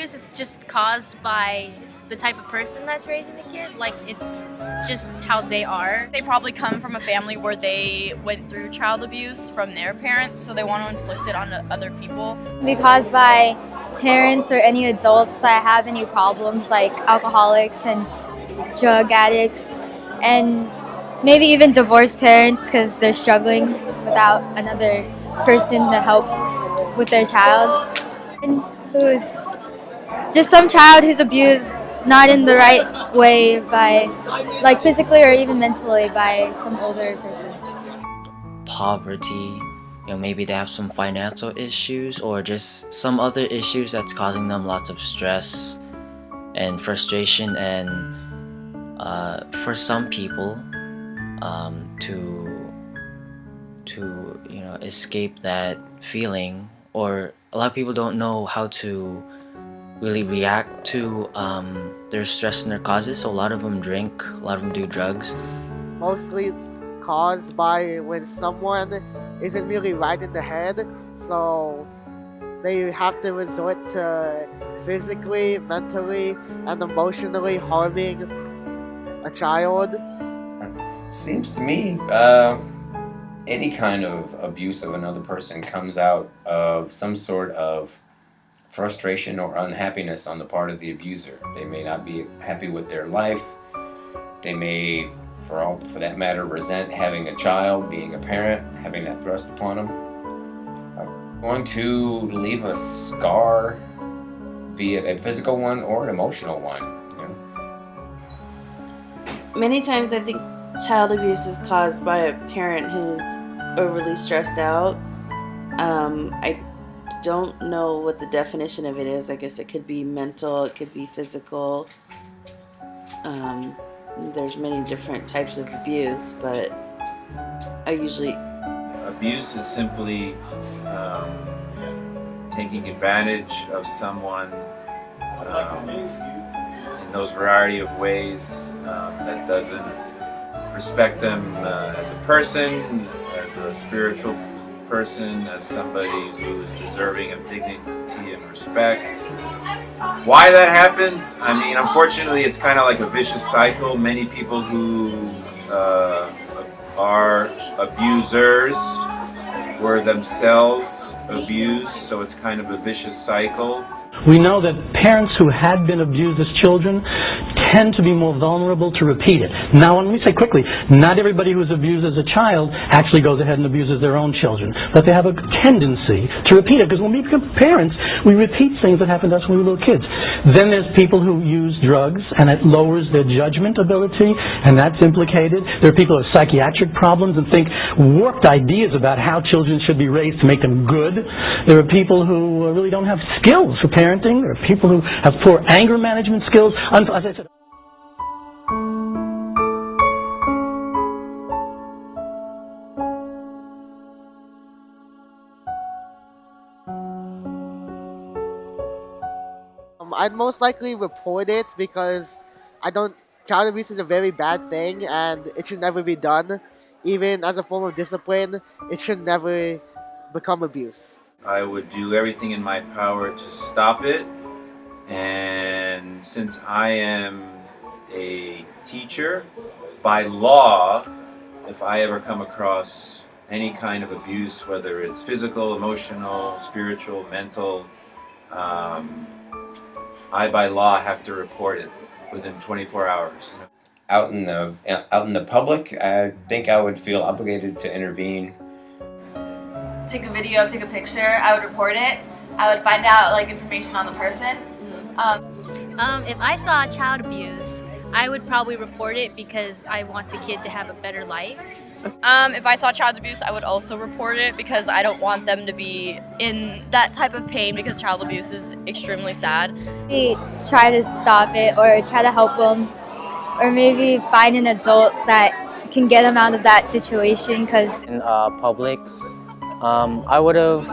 abuse is just caused by the type of person that's raising the kid. Like, it's just how they are. They probably come from a family where they went through child abuse from their parents, so they want to inflict it on other people. Be caused by parents or any adults that have any problems, like alcoholics and drug addicts, and maybe even divorced parents because they're struggling without another person to help with their child. And who's just some child who's abused not in the right way by, like, physically or even mentally by some older person. Poverty, maybe they have some financial issues or just some other issues that's causing them lots of stress and frustration, and for some people to escape that feeling, or a lot of people don't know how to really react to their stress and their causes, so a lot of them drink, a lot of them do drugs. Mostly caused by when someone isn't really right in the head, so they have to resort to physically, mentally, and emotionally harming a child. Seems to me any kind of abuse of another person comes out of some sort of frustration or unhappiness on the part of the abuser. They may not be happy with their life. They may, for that matter, resent having a child, being a parent, having that thrust upon them. Going to leave a scar, be it a physical one or an emotional one. Many times I think child abuse is caused by a parent who's overly stressed out. I don't know what the definition of it is. I guess it could be mental, it could be physical. There's many different types of abuse, but abuse is simply taking advantage of someone in those variety of ways that doesn't respect them as a person, as a spiritual person, as somebody who is deserving of dignity and respect. Why that happens? I mean, unfortunately, it's kind of like a vicious cycle. Many people who are abusers were themselves abused, so it's kind of a vicious cycle. We know that parents who had been abused as children tend to be more vulnerable to repeat it. Now, let me say quickly, not everybody who's abused as a child actually goes ahead and abuses their own children, but they have a tendency to repeat it, because when we become parents, we repeat things that happened to us when we were little kids. Then there's people who use drugs, and it lowers their judgment ability, and that's implicated. There are people who have psychiatric problems and think warped ideas about how children should be raised to make them good. There are people who really don't have skills for parenting. There are people who have poor anger management skills. As I said, I'd most likely report it because child abuse is a very bad thing and it should never be done. Even as a form of discipline, it should never become abuse. I would do everything in my power to stop it, and since I am a teacher, by law, if I ever come across any kind of abuse, whether it's physical, emotional, spiritual, mental, I by law have to report it within 24 hours. Out in the public, I think I would feel obligated to intervene. Take a video, take a picture, I would report it. I would find out information on the person. If I saw child abuse, I would probably report it because I want the kid to have a better life. If I saw child abuse, I would also report it because I don't want them to be in that type of pain, because child abuse is extremely sad. We try to stop it or try to help them, or maybe find an adult that can get them out of that situation. Because In public, I would have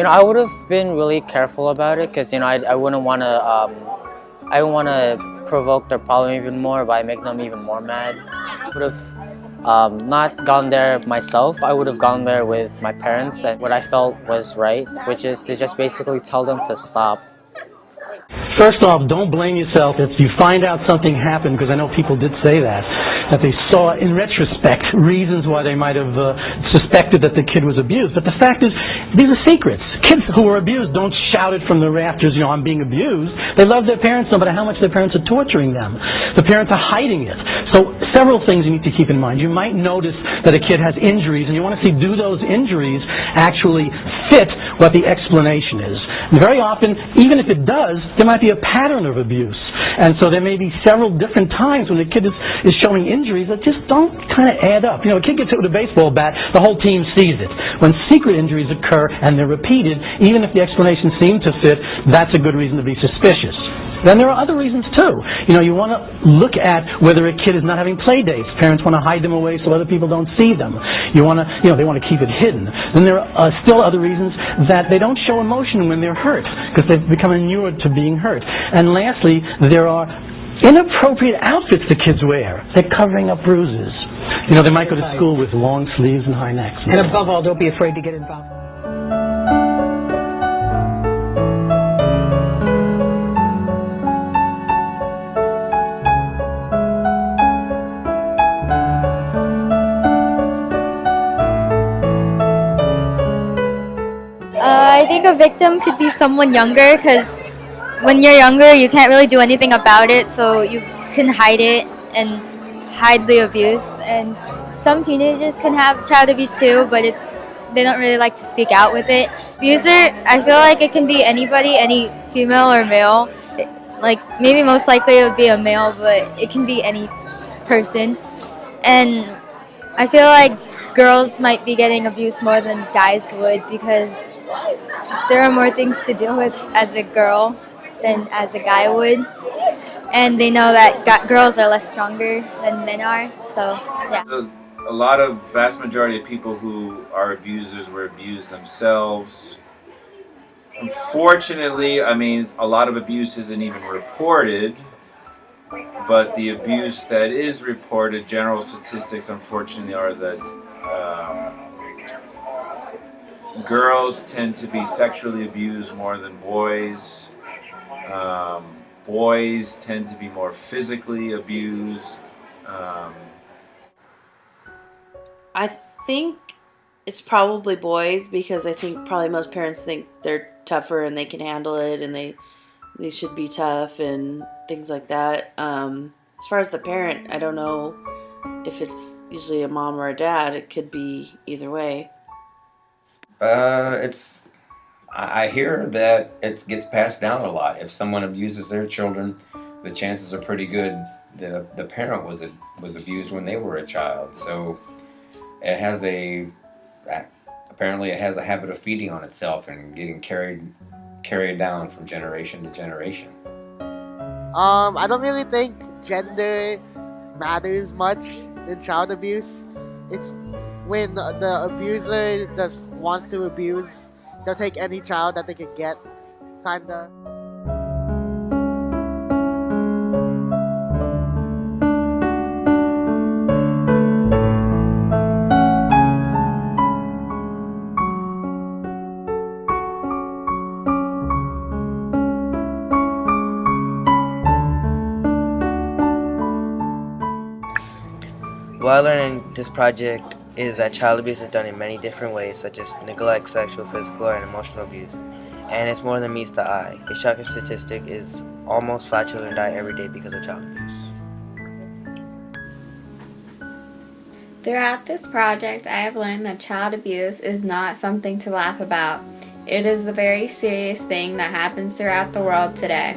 I would have been really careful about it, because I wouldn't want to provoke their problem even more by making them even more mad. I would have not gone there myself. I would have gone there with my parents, and what I felt was right, which is to just basically tell them to stop. First off, don't blame yourself if you find out something happened, because I know people did say that they saw, in retrospect, reasons why they might have suspected that the kid was abused. But the fact is, these are secrets. Kids who are abused don't shout it from the rafters, I'm being abused. They love their parents no matter how much their parents are torturing them. The parents are hiding it. So several things you need to keep in mind. You might notice that a kid has injuries, and you want to see, do those injuries actually fit what the explanation is? And very often, even if it does, there might be a pattern of abuse. And so there may be several different times when the kid is showing injuries that just don't kind of add up. A kid gets hit with a baseball bat, the whole team sees it. When secret injuries occur and they're repeated, even if the explanation seemed to fit, that's a good reason to be suspicious. Then there are other reasons too. You want to look at whether a kid is not having play dates. Parents want to hide them away so other people don't see them. They want to keep it hidden. Then there are still other reasons that they don't show emotion when they're hurt, because they've become inured to being hurt. And lastly, there are inappropriate outfits the kids wear. They're covering up bruises. They might go to school with long sleeves and high necks. And above all, don't be afraid to get involved. I think a victim could be someone younger, because when you're younger, you can't really do anything about it, so you can hide it and hide the abuse. And some teenagers can have child abuse too, but they don't really like to speak out with it. Abuser, I feel like it can be anybody, any female or male. Maybe most likely it would be a male, but it can be any person. And I feel like girls might be getting abused more than guys would, because there are more things to deal with as a girl than as a guy would. And they know that girls are less stronger than men are, so yeah. A lot of vast majority of people who are abusers were abused themselves. Unfortunately, a lot of abuse isn't even reported, but the abuse that is reported, general statistics unfortunately are that girls tend to be sexually abused more than boys. Boys tend to be more physically abused. I think it's probably boys, because I think probably most parents think they're tougher and they can handle it and they should be tough and things like that. As far as the parent, I don't know if it's usually a mom or a dad. It could be either way. I hear that it gets passed down a lot. If someone abuses their children, the chances are pretty good the parent was abused when they were a child. So it has apparently it has a habit of feeding on itself and getting carried down from generation to generation. I don't really think gender matters much in child abuse. It's when the abuser just wants to abuse, they'll take any child that they can get, kinda. What I learned in this project is that child abuse is done in many different ways, such as neglect, sexual, physical, and emotional abuse. And it's more than meets the eye. A shocking statistic is almost 5 children die every day because of child abuse. Throughout this project, I have learned that child abuse is not something to laugh about. It is a very serious thing that happens throughout the world today.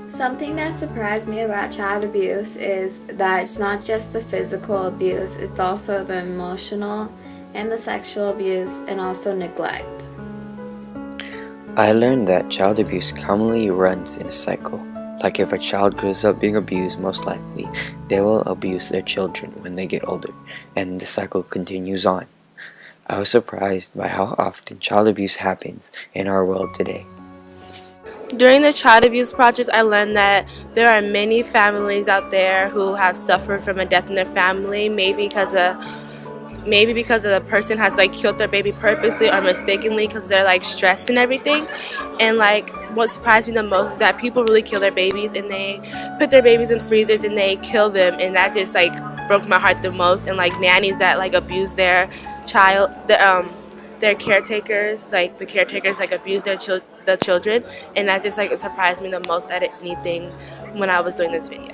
Something that surprised me about child abuse is that it's not just the physical abuse, it's also the emotional and the sexual abuse and also neglect. I learned that child abuse commonly runs in a cycle. Like if a child grows up being abused, most likely they will abuse their children when they get older, and the cycle continues on. I was surprised by how often child abuse happens in our world today. During the child abuse project, I learned that there are many families out there who have suffered from a death in their family, maybe because the person has like killed their baby purposely or mistakenly because they're like stressed and everything. And like what surprised me the most is that people really kill their babies, and they put their babies in freezers and they kill them, and that just like broke my heart the most. And like nannies that like abuse their child, their caretakers, like the caretakers like abuse the children, and that just like surprised me the most at anything when I was doing this video.